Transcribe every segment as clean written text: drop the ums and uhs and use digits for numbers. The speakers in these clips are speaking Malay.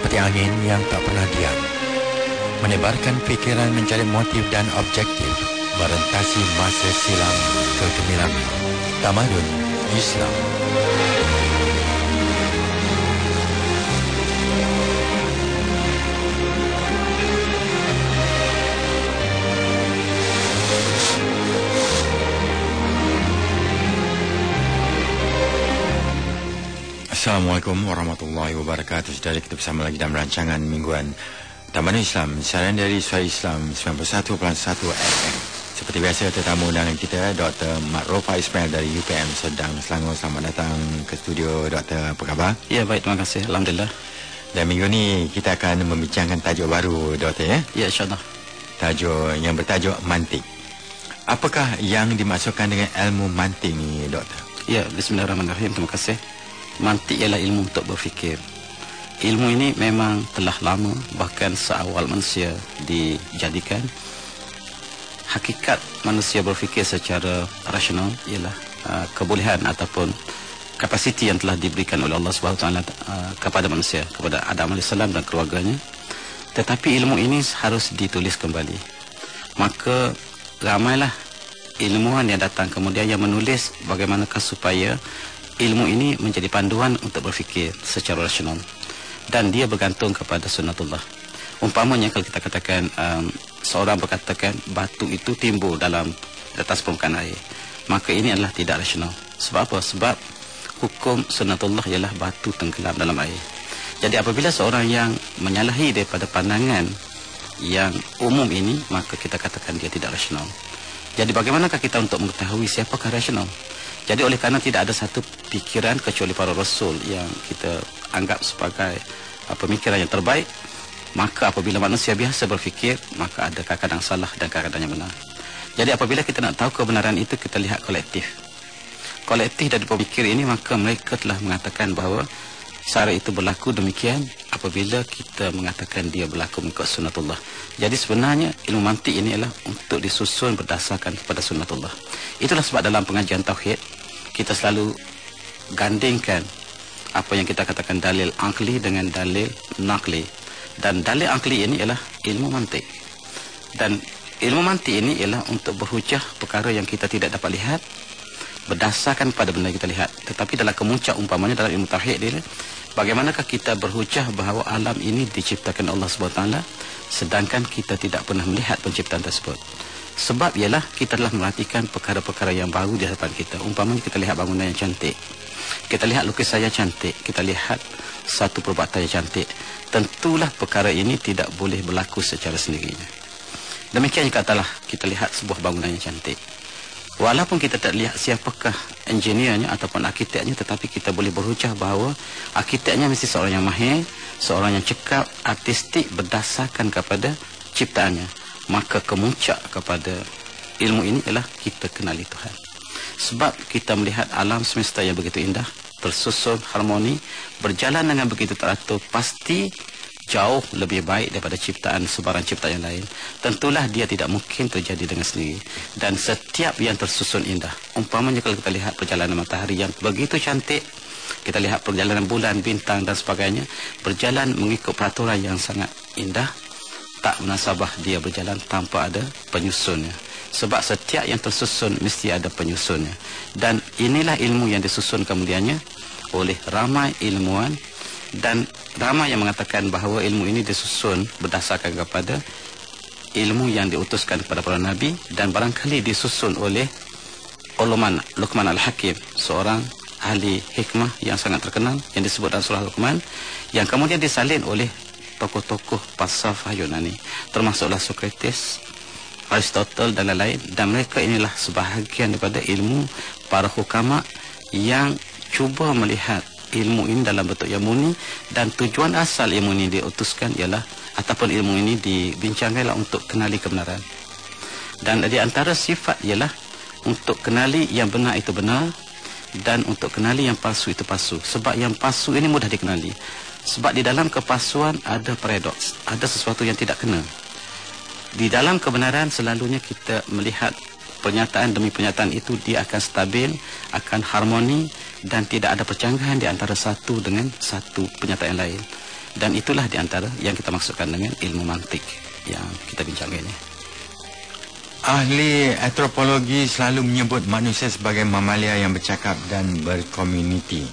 seperti angin yang tak pernah diam, menebarkan fikiran mencari motif dan objektif, merentasi masa silam kegemilangan tamadun Islam. Assalamualaikum warahmatullahi wabarakatuh. Saudara, kita bersama lagi dalam rancangan mingguan Tamadun Islam, siaran dari Suara Islam 91.1 FM. Seperti biasa, tetamu undangan kita Dr. Mat Rofa Ismail dari UPM Sedang, Selangor. Selamat datang ke studio, Doktor. Apa khabar? Ya, baik, terima kasih. Alhamdulillah. Dan minggu ni kita akan membincangkan tajuk baru, Doktor, ya? Ya, insyaAllah. Tajuk yang bertajuk mantik. Apakah yang dimaksudkan dengan ilmu mantik ni, Doktor? Ya, bismillahirrahmanirrahim. Terima kasih. Mantik ialah ilmu untuk berfikir. Ilmu ini memang telah lama, bahkan seawal manusia dijadikan. Hakikat manusia berfikir secara rasional ialah kebolehan ataupun kapasiti yang telah diberikan oleh Allah SWT kepada manusia, kepada Adam AS dan keluarganya. Tetapi ilmu ini harus ditulis kembali. Maka ramailah ilmuwan yang datang kemudian yang menulis bagaimanakah supaya ilmu ini menjadi panduan untuk berfikir secara rasional, dan dia bergantung kepada sunnatullah. Umpamanya kalau kita katakan seorang berkatakan batu itu timbul di atas permukaan air, maka ini adalah tidak rasional. Sebab apa? Sebab hukum sunnatullah ialah batu tenggelam dalam air. Jadi apabila seorang yang menyalahi daripada pandangan yang umum ini, maka kita katakan dia tidak rasional. Jadi bagaimanakah kita untuk mengetahui siapakah rasional? Jadi oleh kerana tidak ada satu pikiran kecuali para rasul yang kita anggap sebagai pemikiran yang terbaik, maka apabila manusia biasa berfikir, maka ada kadang-kadang salah dan kadang-kadang yang benar. Jadi apabila kita nak tahu kebenaran itu, kita lihat kolektif dari pemikir ini, maka mereka telah mengatakan bahawa cara itu berlaku demikian apabila kita mengatakan dia berlaku mengikut sunnatullah. Jadi sebenarnya ilmu mantik ini adalah untuk disusun berdasarkan kepada sunnatullah. Itulah sebab dalam pengajian tauhid kita selalu gandingkan apa yang kita katakan dalil akli dengan dalil nakli. Dan dalil akli ini ialah ilmu mantik. Dan ilmu mantik ini ialah untuk berhujah perkara yang kita tidak dapat lihat berdasarkan pada benda yang kita lihat. Tetapi dalam kemuncak umpamanya dalam ilmu tauhid dia, bagaimanakah kita berhujah bahawa alam ini diciptakan Allah SWT sedangkan kita tidak pernah melihat penciptaan tersebut. Sebab ialah kita telah merhatikan perkara-perkara yang baru di hadapan kita. Umpamanya kita lihat bangunan yang cantik, kita lihat lukisan yang cantik, kita lihat satu perbuatan yang cantik. Tentulah perkara ini tidak boleh berlaku secara sendirinya. Demikian juga katalah kita lihat sebuah bangunan yang cantik, walaupun kita tak lihat siapakah engineernya ataupun arkiteknya, tetapi kita boleh berhujah bahawa arkiteknya mesti seorang yang mahir, seorang yang cekap, artistik berdasarkan kepada ciptaannya. Maka kemuncak kepada ilmu ini ialah kita kenali Tuhan. Sebab kita melihat alam semesta yang begitu indah, tersusun harmoni, berjalan dengan begitu teratur, pasti jauh lebih baik daripada ciptaan sebarang ciptaan yang lain. Tentulah dia tidak mungkin terjadi dengan sendiri. Dan setiap yang tersusun indah. Umpamanya kalau kita lihat perjalanan matahari yang begitu cantik, kita lihat perjalanan bulan, bintang dan sebagainya, berjalan mengikut peraturan yang sangat indah, tak munasabah dia berjalan tanpa ada penyusunnya. Sebab setiap yang tersusun mesti ada penyusunnya. Dan inilah ilmu yang disusun kemudiannya oleh ramai ilmuwan, dan ramai yang mengatakan bahawa ilmu ini disusun berdasarkan kepada ilmu yang diutuskan kepada para nabi, dan barangkali disusun oleh Luqman Al-Hakim, seorang ahli hikmah yang sangat terkenal yang disebut dalam surah Luqman, yang kemudian disalin oleh tokoh-tokoh falsafah Yunani, termasuklah Socrates, Aristotle dan lain-lain. Dan mereka inilah sebahagian daripada ilmu para hukama yang cuba melihat ilmu ini dalam bentuk yang murni, dan tujuan asal ilmu ini diutuskan ialah ataupun ilmu ini dibincangkanlah untuk kenali kebenaran. Dan di antara sifat ialah untuk kenali yang benar itu benar, dan untuk kenali yang palsu itu palsu. Sebab yang palsu ini mudah dikenali. Sebab di dalam kepalsuan ada paradoks, ada sesuatu yang tidak kena. Di dalam kebenaran selalunya kita melihat pernyataan demi pernyataan itu dia akan stabil, akan harmoni, dan tidak ada percanggahan di antara satu dengan satu pernyataan lain. Dan itulah di antara yang kita maksudkan dengan ilmu mantik yang kita bincang ini. Ahli antropologi selalu menyebut manusia sebagai mamalia yang bercakap dan berkomuniti.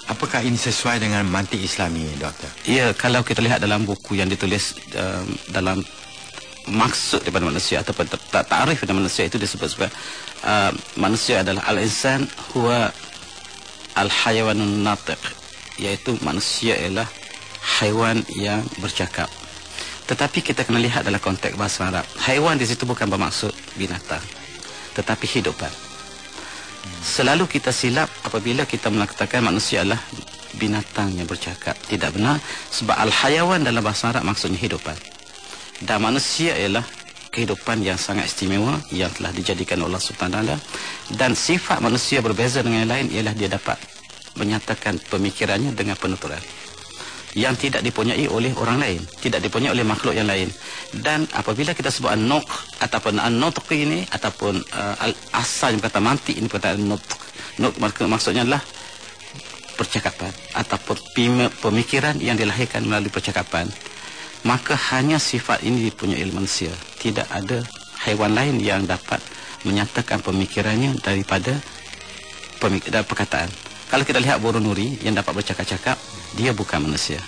Apakah ini sesuai dengan mantik Islami, Doktor? Ya, kalau kita lihat dalam buku yang ditulis dalam maksud daripada manusia ataupun ta'rif daripada manusia, itu disebut sebagai manusia adalah al-insan huwa al-hayawanun natiq, iaitu manusia ialah haiwan yang bercakap. Tetapi kita kena lihat dalam konteks bahasa Arab. Haiwan di situ bukan bermaksud binatang, tetapi hidupan. Selalu kita silap apabila kita mengatakan manusia adalah binatang yang bercakap. Tidak benar, sebab al-hayawan dalam bahasa Arab maksudnya hidupan. Dan manusia ialah kehidupan yang sangat istimewa yang telah dijadikan Allah Subhanahu Wa Taala. Dan sifat manusia berbeza dengan yang lain ialah dia dapat menyatakan pemikirannya dengan penuturan yang tidak dipunyai oleh orang lain, tidak dipunyai oleh makhluk yang lain. Dan apabila kita sebut an-nuq ataupun an-nutq ini ataupun asal kata mantik ini perkataan nutq, maksudnya adalah percakapan ataupun pemikiran yang dilahirkan melalui percakapan. Maka hanya sifat ini dipunyai oleh manusia. Tidak ada haiwan lain yang dapat menyatakan pemikirannya daripada perkataan. Kalau kita lihat burung nuri yang dapat bercakap-cakap, dia bukan manusia.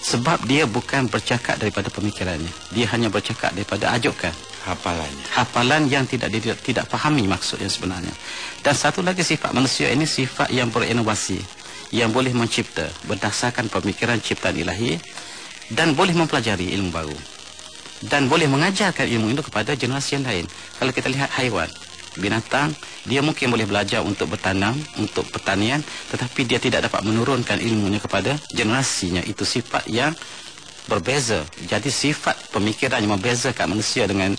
Sebab dia bukan bercakap daripada pemikirannya. Dia hanya bercakap daripada ajukan. Hafalannya. Hafalan yang tidak fahami maksud yang sebenarnya. Dan satu lagi sifat manusia ini sifat yang berinovasi, yang boleh mencipta berdasarkan pemikiran ciptaan ilahi, dan boleh mempelajari ilmu baru, dan boleh mengajarkan ilmu itu kepada generasi yang lain. Kalau kita lihat haiwan, binatang, dia mungkin boleh belajar untuk bertanam, untuk pertanian, tetapi dia tidak dapat menurunkan ilmunya kepada generasinya. Itu sifat yang berbeza. Jadi sifat pemikiran yang membezakan manusia dengan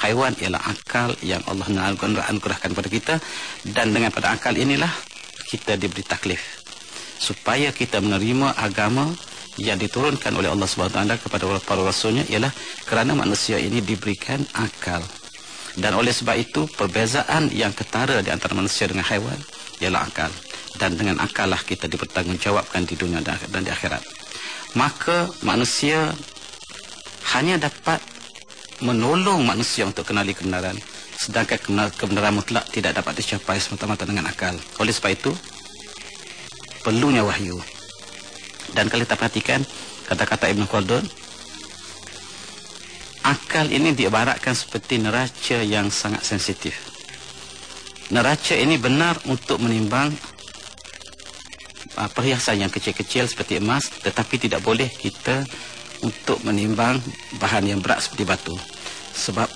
haiwan ialah akal yang Allah anugerahkan kepada kita. Dan dengan pada akal inilah kita diberi taklif supaya kita menerima agama yang diturunkan oleh Allah Subhanahu Wa Taala kepada para rasulnya, ialah kerana manusia ini diberikan akal. Dan oleh sebab itu perbezaan yang ketara di antara manusia dengan haiwan ialah akal. Dan dengan akal lah kita dipertanggungjawabkan di dunia dan di akhirat. Maka manusia hanya dapat menolong manusia untuk kenali kebenaran, sedangkan kebenaran mutlak tidak dapat dicapai semata-mata dengan akal. Oleh sebab itu perlunya wahyu. Dan kalau kita perhatikan kata-kata Ibn Khaldun, akal ini diibaratkan seperti neraca yang sangat sensitif. Neraca ini benar untuk menimbang perhiasan yang kecil-kecil seperti emas, tetapi tidak boleh kita untuk menimbang bahan yang berat seperti batu. Sebab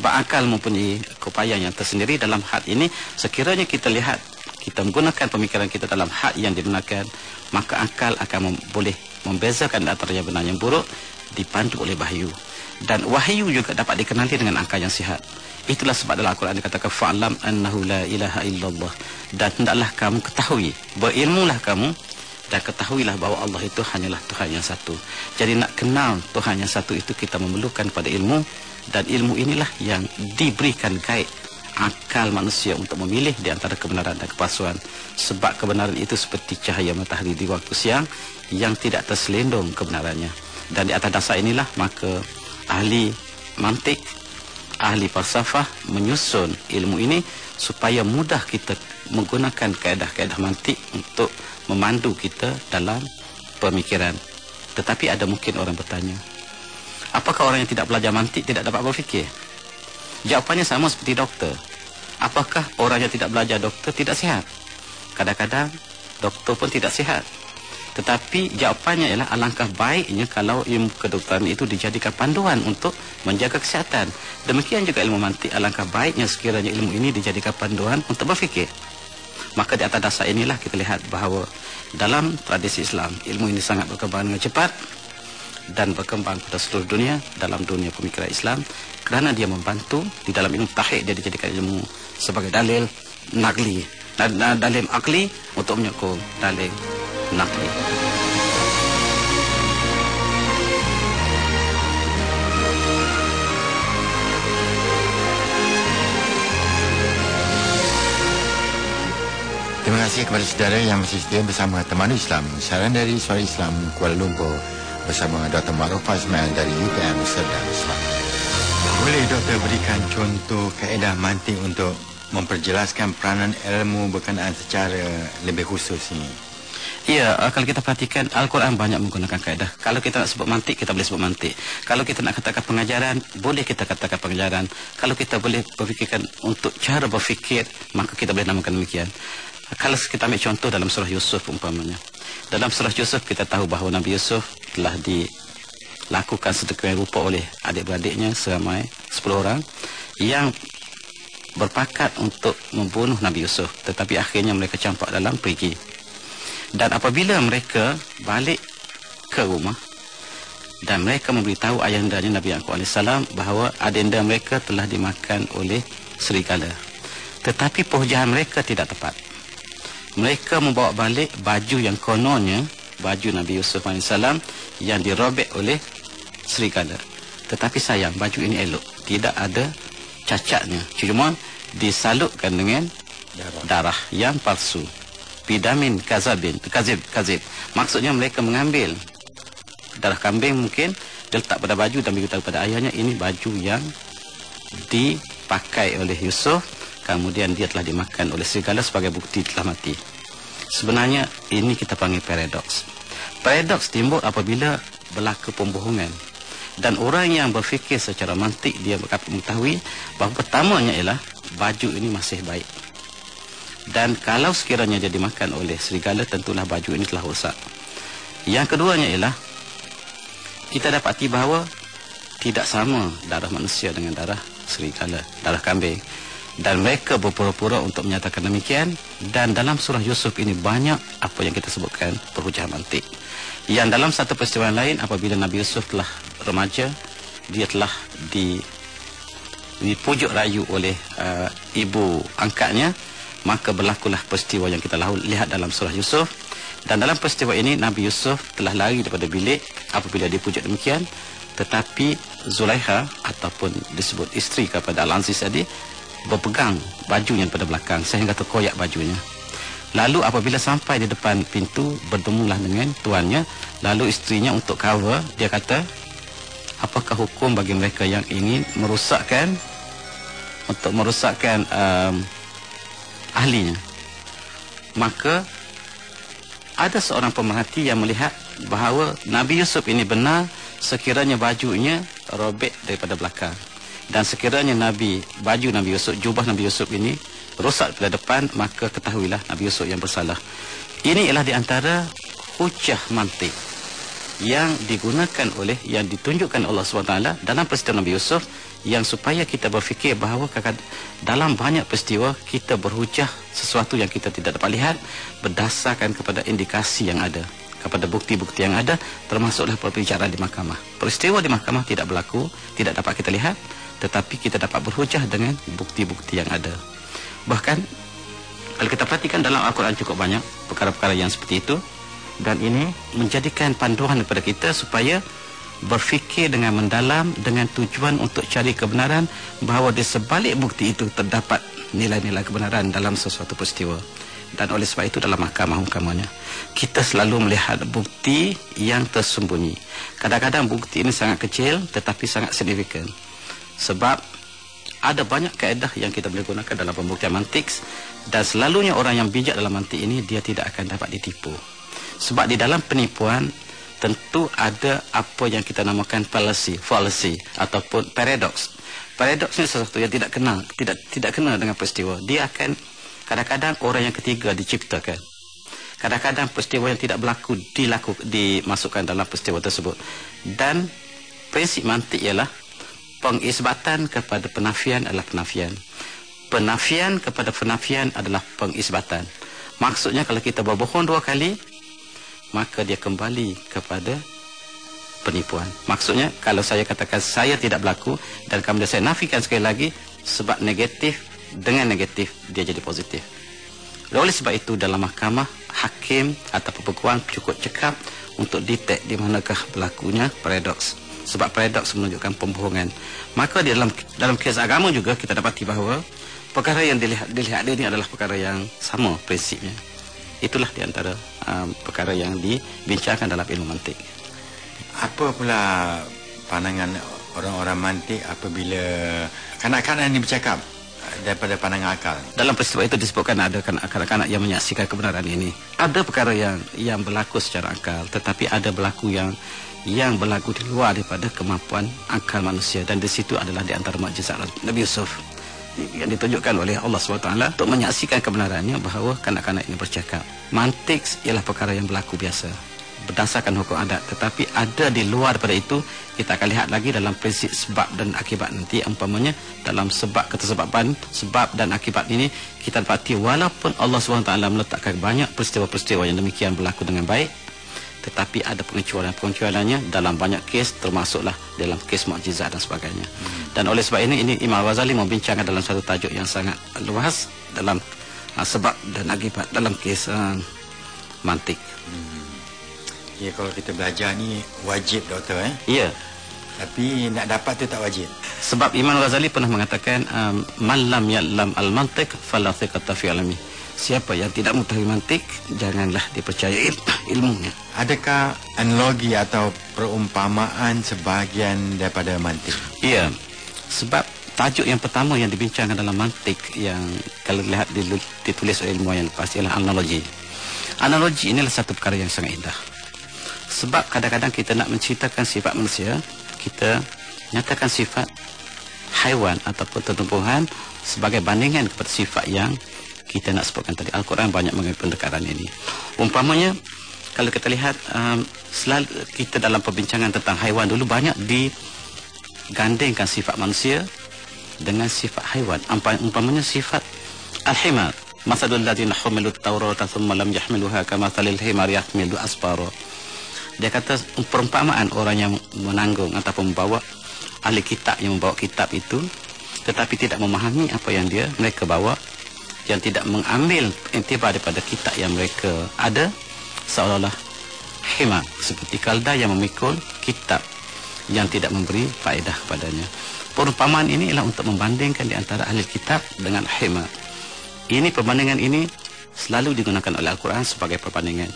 akal mempunyai keupayaan yang tersendiri dalam hal ini. Sekiranya kita lihat, kita menggunakan pemikiran kita dalam hal yang digunakan, maka akal akan boleh membezakan antara yang benar yang buruk, dipandu oleh wahyu. Dan wahyu juga dapat dikenali dengan akal yang sihat. Itulah sebab dalam Al-Quran dikatakan fa'lam annahu la ilaha illallah, dan hendaklah kamu ketahui, berilmulah kamu dan ketahuilah bahawa Allah itu hanyalah Tuhan yang satu. Jadi nak kenal Tuhan yang satu itu kita memerlukan pada ilmu, dan ilmu inilah yang diberikan guide akal manusia untuk memilih di antara kebenaran dan kepalsuan. Sebab kebenaran itu seperti cahaya matahari di waktu siang yang tidak terselindung kebenarannya. Dan di atas dasar inilah maka ahli mantik, ahli falsafah menyusun ilmu ini supaya mudah kita menggunakan kaedah-kaedah mantik untuk memandu kita dalam pemikiran. Tetapi ada mungkin orang bertanya, apakah orang yang tidak belajar mantik tidak dapat berfikir? Jawapannya sama seperti doktor. Apakah orang yang tidak belajar doktor tidak sihat? Kadang-kadang doktor pun tidak sihat. Tetapi jawapannya ialah alangkah baiknya kalau ilmu kedokteran itu dijadikan panduan untuk menjaga kesihatan. Demikian juga ilmu mantik, alangkah baiknya sekiranya ilmu ini dijadikan panduan untuk berfikir. Maka di atas dasar inilah kita lihat bahawa dalam tradisi Islam, ilmu ini sangat berkembang dengan cepat dan berkembang pada seluruh dunia dalam dunia pemikiran Islam, kerana dia membantu di dalam ilmu tahqiq. Dia dijadikan ilmu sebagai dalil naqli, dalil akli untuk menyokong dalil naqli. Terima kasih kepada saudara yang masih setia bersama Temandu Islam, siaran dari Suara Islam Kuala Lumpur bersama Dr. Ma'ruf Azmail dari UTM Serdang Islam. Boleh Doktor berikan contoh kaedah mantik untuk memperjelaskan peranan ilmu berkenaan secara lebih khusus ini? Ya, kalau kita perhatikan Al-Quran banyak menggunakan kaedah. Kalau kita nak sebut mantik, kita boleh sebut mantik. Kalau kita nak katakan pengajaran, boleh kita katakan pengajaran. Kalau kita boleh berfikirkan untuk cara berfikir, maka kita boleh namakan demikian. Kalau kita ambil contoh dalam surah Yusuf umpamanya. Dalam surah Yusuf kita tahu bahawa Nabi Yusuf telah dilakukan sedemikian rupa oleh adik-beradiknya seramai 10 orang yang berpakat untuk membunuh Nabi Yusuf. Tetapi akhirnya mereka campak dalam perigi. Dan apabila mereka balik ke rumah dan mereka memberitahu ayahndanya Nabi Yaqub AS bahawa adenda mereka telah dimakan oleh serigala. Tetapi perhujahan mereka tidak tepat. Mereka membawa balik baju yang kononnya baju Nabi Yusuf AS yang dirobek oleh serigala. Tetapi sayang, baju ini elok, tidak ada cacatnya, cuma disalutkan dengan darah yang palsu. Bidamin kazib. Maksudnya mereka mengambil darah kambing mungkin, diletak pada baju dan beritahu pada ayahnya ini baju yang dipakai oleh Yusuf, kemudian dia telah dimakan oleh serigala sebagai bukti telah mati. Sebenarnya ini kita panggil paradoks. Paradoks timbul apabila berlaku pembohongan. Dan orang yang berfikir secara mantik, dia mengetahui bahawa pertamanya ialah baju ini masih baik. Dan kalau sekiranya dia dimakan oleh serigala, tentulah baju ini telah rosak. Yang keduanya ialah kita dapati bahawa tidak sama darah manusia dengan darah serigala, darah kambing. Dan mereka berpura-pura untuk menyatakan demikian. Dan dalam surah Yusuf ini banyak apa yang kita sebutkan perhujahan mantik. Yang dalam satu peristiwa lain, apabila Nabi Yusuf telah remaja, dia telah dipujuk rayu oleh ibu angkatnya, maka berlakulah peristiwa yang kita lihat dalam surah Yusuf. Dan dalam peristiwa ini Nabi Yusuf telah lari daripada bilik apabila dipujuk demikian. Tetapi Zulaiha ataupun disebut isteri kepada Al-Aziz tadi berpegang bajunya pada belakang sehingga terkoyak bajunya. Lalu apabila sampai di depan pintu, bertemulah dengan tuannya. Lalu isterinya untuk cover, dia kata, apakah hukum bagi mereka yang ingin merosakkan ahlinya? Maka ada seorang pemerhati yang melihat bahawa Nabi Yusuf ini benar sekiranya bajunya robek daripada belakang, dan sekiranya baju Nabi Yusuf, jubah Nabi Yusuf ini rosak pada depan, maka ketahuilah Nabi Yusuf yang bersalah. Ini ialah di antara hujah mantik yang digunakan yang ditunjukkan Allah SWT dalam peristiwa Nabi Yusuf, yang supaya kita berfikir bahawa dalam banyak peristiwa kita berhujah sesuatu yang kita tidak dapat lihat berdasarkan kepada indikasi yang ada, kepada bukti-bukti yang ada, termasuklah perbicaraan di mahkamah. Peristiwa di mahkamah tidak berlaku, tidak dapat kita lihat, tetapi kita dapat berhujah dengan bukti-bukti yang ada. Bahkan kalau kita perhatikan dalam Al-Quran cukup banyak perkara-perkara yang seperti itu, dan ini menjadikan panduan kepada kita supaya berfikir dengan mendalam dengan tujuan untuk cari kebenaran, bahawa di sebalik bukti itu terdapat nilai-nilai kebenaran dalam sesuatu peristiwa. Dan oleh sebab itu dalam mahkamah-mahkamahnya kita selalu melihat bukti yang tersembunyi. Kadang-kadang bukti ini sangat kecil tetapi sangat signifikan. Sebab ada banyak kaedah yang kita boleh gunakan dalam pembuktian mantik, dan selalunya orang yang bijak dalam mantik ini dia tidak akan dapat ditipu. Sebab di dalam penipuan tentu ada apa yang kita namakan fallacy ataupun paradoks. Paradoks ini sesuatu yang tidak kena dengan peristiwa. Dia akan kadang-kadang orang yang ketiga diciptakan. Kadang-kadang peristiwa yang tidak berlaku dimasukkan dalam peristiwa tersebut. Dan prinsip mantik ialah pengisbatan kepada penafian adalah penafian. Penafian kepada penafian adalah pengisbatan. Maksudnya kalau kita berbohong 2 kali, maka dia kembali kepada penipuan. Maksudnya kalau saya katakan saya tidak berlaku dan kemudian saya nafikan sekali lagi, sebab negatif dengan negatif dia jadi positif. Oleh sebab itu dalam mahkamah, hakim atau pembekuan cukup cekap untuk detect di manakah berlakunya paradoks. Sebab paradoks menunjukkan pembohongan. Maka di dalam kes agama juga kita dapati bahawa perkara yang dilihat ini adalah perkara yang sama prinsipnya. Itulah di antara perkara yang dibincangkan dalam ilmu mantik. Apa pula pandangan orang-orang mantik apabila kanak-kanak ini bercakap daripada pandangan akal? Dalam peristiwa itu disebutkan ada kanak-kanak yang menyaksikan kebenaran ini. Ada perkara yang berlaku secara akal, tetapi ada berlaku yang berlaku di luar daripada kemampuan akal manusia, dan di situ adalah di antara mukjizat Nabi Yusuf yang ditunjukkan oleh Allah SWT untuk menyaksikan kebenarannya bahawa kanak-kanak ini bercakap. Mantik ialah perkara yang berlaku biasa berdasarkan hukum adat, tetapi ada di luar daripada itu. Kita akan lihat lagi dalam prinsip sebab dan akibat nanti. Umpamanya dalam ketersebaban, sebab dan akibat ini, kita dapati walaupun Allah SWT meletakkan banyak peristiwa-peristiwa yang demikian berlaku dengan baik, tetapi ada pengecualian-pengecualiannya dalam banyak kes, termasuklah dalam kes mukjizat dan sebagainya. Dan oleh sebab ini Imam Ghazali membincangkan dalam satu tajuk yang sangat luas dalam sebab dan akibat dalam kes mantik. Ya, kalau kita belajar ni wajib, doktor, Ya. Tapi nak dapat tu tak wajib. Sebab Imam Ghazali pernah mengatakan man lam ya'lam al-mantiq fala thiqata fi ilmi. Siapa yang tidak mengetahui mantik, janganlah dipercayai ilmunya. Adakah analogi atau perumpamaan sebahagian daripada mantik? Ya. Sebab tajuk yang pertama yang dibincangkan dalam mantik yang kalau lihat ditulis oleh ilmuwan yang lepas ialah analogi. Analogi inilah satu perkara yang sangat indah. Sebab kadang-kadang kita nak menceritakan sifat manusia, kita nyatakan sifat haiwan ataupun tumbuhan sebagai bandingan kepada sifat yang kita nak sebutkan tadi. Al-Quran banyak mengambil pendekatan ini. Umpamanya, kalau kita lihat selalu kita dalam perbincangan tentang haiwan dulu banyak digandingkan sifat manusia dengan sifat haiwan. Umpamanya sifat al-himar. Masalul ladzina humilut tawrata thumma lam yahmiluha kamathalil himar yahmilu asfara. Dia kata perumpamaan orang yang menanggung ataupun membawa ahli kitab yang membawa kitab itu, tetapi tidak memahami apa yang mereka bawa, yang tidak mengambil intibar daripada kitab yang mereka ada, seolah-olah himar, seperti kalda yang memikul kitab yang tidak memberi faedah padanya. Perumpamaan ini ialah untuk membandingkan di antara ahli kitab dengan himar. Ini perbandingan ini selalu digunakan oleh Al-Quran sebagai perbandingan.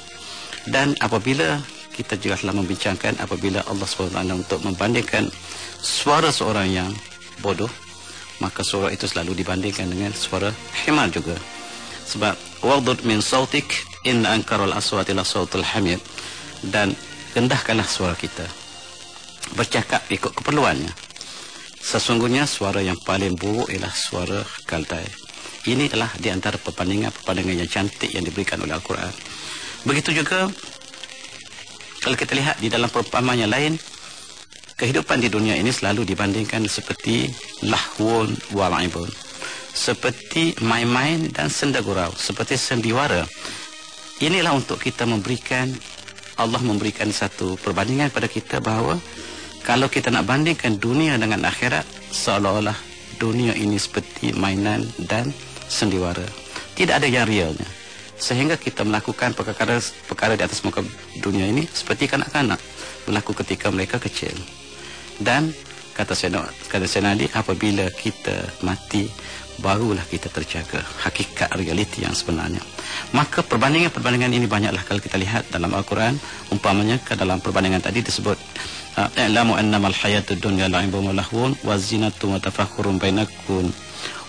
Dan apabila kita juga telah membincangkan apabila Allah SWT untuk membandingkan suara seorang yang bodoh, maka suara itu selalu dibandingkan dengan suara himar juga. Sebab waghdud min sautik inna ankaral aswati la sautul hamir. Dan rendahkanlah suara kita, bercakap ikut keperluannya. Sesungguhnya suara yang paling buruk ialah suara kaldai. Ini adalah di antara perbandingan yang cantik yang diberikan oleh Al-Quran. Begitu juga kalau kita lihat di dalam perumpamaan yang lain, kehidupan di dunia ini selalu dibandingkan seperti lahwun wa la'ibun, seperti main-main dan senda gurau, seperti sendiwara. Inilah untuk kita Allah memberikan satu perbandingan pada kita bahawa kalau kita nak bandingkan dunia dengan akhirat, seolah-olah dunia ini seperti mainan dan sendiwara. Tidak ada yang realnya. Sehingga kita melakukan perkara di atas muka dunia ini seperti kanak-kanak berlaku ketika mereka kecil. Dan kata Sayyidina Ali, apabila kita mati, barulah kita terjaga hakikat realiti yang sebenarnya. Maka perbandingan ini banyaklah kalau kita lihat dalam Al-Quran. Umpamanya dalam perbandingan tadi disebut i'lamu annamal hayatud dunya la'ibun wa lahwun wa zinatun wa tafakhurun bainakum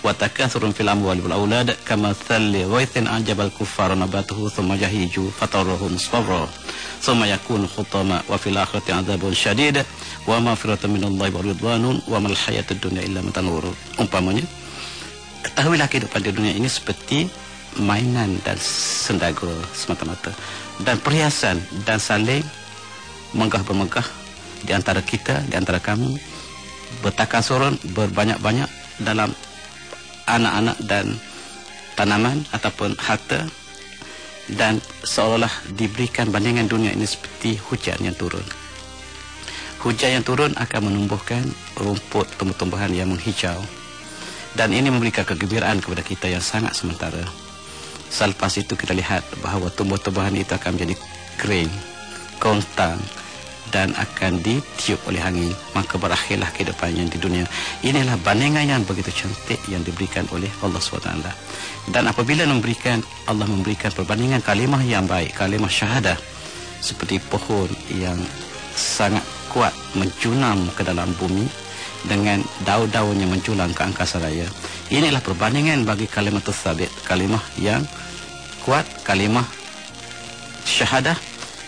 wa takathurun fil amwali wal aulad kamathali ghaythin ajabal kuffara nabatuhu thumma yahiju fatarahu musfarra thumma yakunu khutama wa fil akhirati adzabun syadid wa maghfiratun minallahi wa ridwanun wa mal hayatud dunya illa mata'ul ghurur. Umpamanya, ketahuilah kehidupan di dunia ini seperti mainan dan sendagura semata-mata, dan perhiasan dan saling megah-bermegah di antara kita, di antara kamu, bertakasurun, berbanyak-banyak dalam anak-anak dan tanaman ataupun harta, dan seolah-olah diberikan bandingan dunia ini seperti hujan yang turun. Hujan yang turun akan menumbuhkan rumput, tumbuh-tumbuhan yang menghijau, dan ini memberikan kegembiraan kepada kita yang sangat sementara. Selepas itu kita lihat bahawa tumbuh-tumbuhan itu akan menjadi kering, kontang, dan akan ditiup oleh angin, maka berakhirlah kehidupannya di dunia. Inilah bandingan yang begitu cantik yang diberikan oleh Allah SWT. Dan apabila Allah memberikan perbandingan kalimah yang baik, kalimah syahadah, seperti pohon yang sangat kuat mencuram ke dalam bumi dengan daun-daunnya menjulang ke angkasa raya. Inilah perbandingan bagi kalimah tsabit, kalimah yang kuat, kalimah syahadah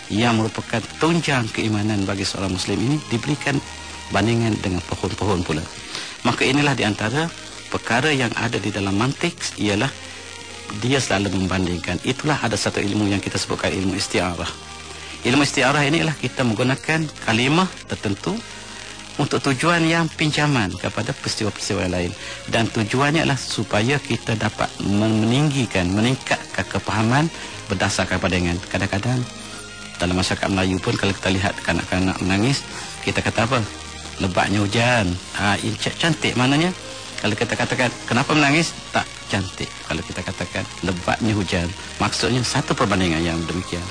yang merupakan tunjang keimanan bagi seorang muslim ini, diberikan bandingan dengan pohon-pohon pula. Maka inilah di antara perkara yang ada di dalam mantik, ialah dia selalu membandingkan. Itulah ada satu ilmu yang kita sebutkan ilmu isti'arah. Ilmu isti'arah ini ialah kita menggunakan kalimah tertentu untuk tujuan yang pinjaman kepada peristiwa-peristiwa yang lain, dan tujuannya adalah supaya kita dapat meningkatkan kepahaman berdasarkan pandangan. Kadang-kadang dalam masyarakat Melayu pun, kalau kita lihat kanak-kanak menangis, kita kata apa? Lebatnya hujan. Ini cantik maknanya. Kalau kita katakan kenapa menangis, tak cantik. Kalau kita katakan lebatnya hujan, maksudnya satu perbandingan yang demikian.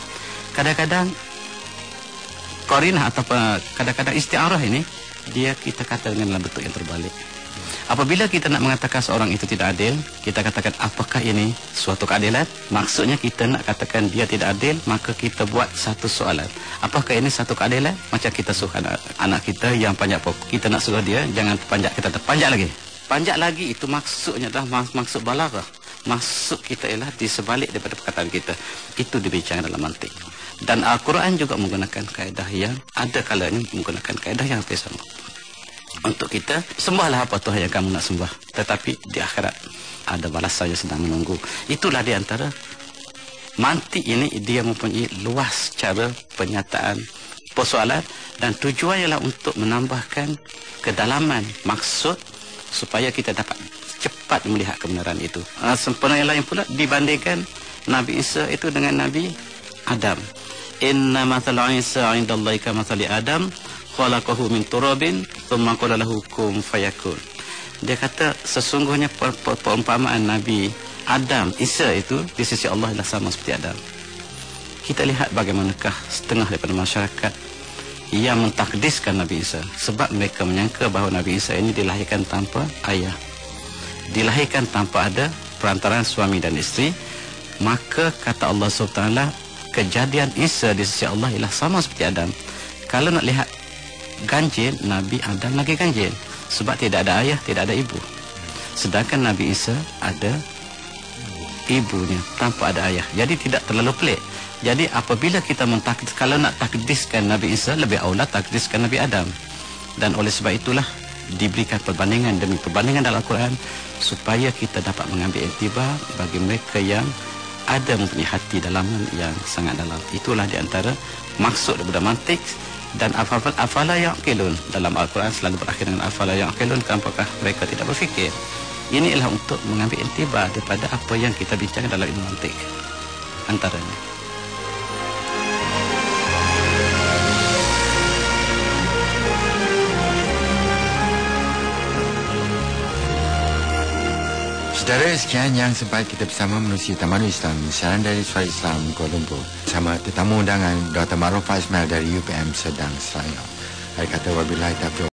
Kadang-kadang qarinah atau kadang-kadang isti'arah ini dia kita kata dengan dalam bentuk yang terbalik. Apabila kita nak mengatakan seorang itu tidak adil, kita katakan apakah ini suatu keadilan? Maksudnya kita nak katakan dia tidak adil, maka kita buat satu soalan. Apakah ini satu keadilan? Macam kita suruh anak kita yang panjat pokok, kita nak suruh dia jangan panjat, kita panjat lagi. Panjat lagi itu maksudnya adalah maksud balaghah. Maksud kita ialah di sebalik daripada perkataan kita. Itu dibicarakan dalam mantik. Dan Al-Quran juga menggunakan kaedah yang ada kalanya menggunakan kaedah yang sama. Untuk kita, sembahlah apa Tuhan yang kamu nak sembah, tetapi di akhirat ada balasan yang sedang menunggu. Itulah di antara mantik ini, dia mempunyai luas cara penyataan persoalan, dan tujuannya ialah untuk menambahkan kedalaman maksud supaya kita dapat cepat melihat kebenaran itu. Sempena yang lain pula dibandingkan Nabi Isa itu dengan Nabi Adam. Inna mathala Isa 'indallahi kamathali Adam khalaqahu min turabin thumma qala lahu kun fayakun. Dia kata sesungguhnya perumpamaan Nabi Adam, Isa itu di sisi Allah adalah sama seperti Adam. Kita lihat bagaimanakah setengah daripada masyarakat yang mentakdiskan Nabi Isa, sebab mereka menyangka bahawa Nabi Isa ini dilahirkan tanpa ayah, dilahirkan tanpa ada perantaraan suami dan isteri. Maka kata Allah SWT, kejadian Isa di sisi Allah ialah sama seperti Adam. Kalau nak lihat ganjil, Nabi Adam lagi ganjil, sebab tidak ada ayah, tidak ada ibu. Sedangkan Nabi Isa ada ibunya tanpa ada ayah, jadi tidak terlalu pelik. Jadi apabila kita kalau nak takdiskan Nabi Isa, lebih aula takdiskan Nabi Adam. Dan oleh sebab itulah diberikan perbandingan demi perbandingan dalam Al-Quran, supaya kita dapat mengambil iktibar bagi mereka yang ada mempunyai hati dalaman yang sangat dalam. Itulah di antara maksud daripada mantik. Dan afala yaqilun dalam Al-Quran selalu berakhir dengan afala yaqilun, apakah mereka tidak berfikir. Ini ialah untuk mengambil iktibar daripada apa yang kita bincangkan dalam ilmu mantik antaranya. Saudara, sekian yang sempat kita bersama menerusi Taman Islam, siaran dari Suara Islam Kuala Lumpur, bersama tetamu undangan Dr. Ma'ruf Ismail dari UPM Sedang Selangor. Saya kata wabillahi taufiq.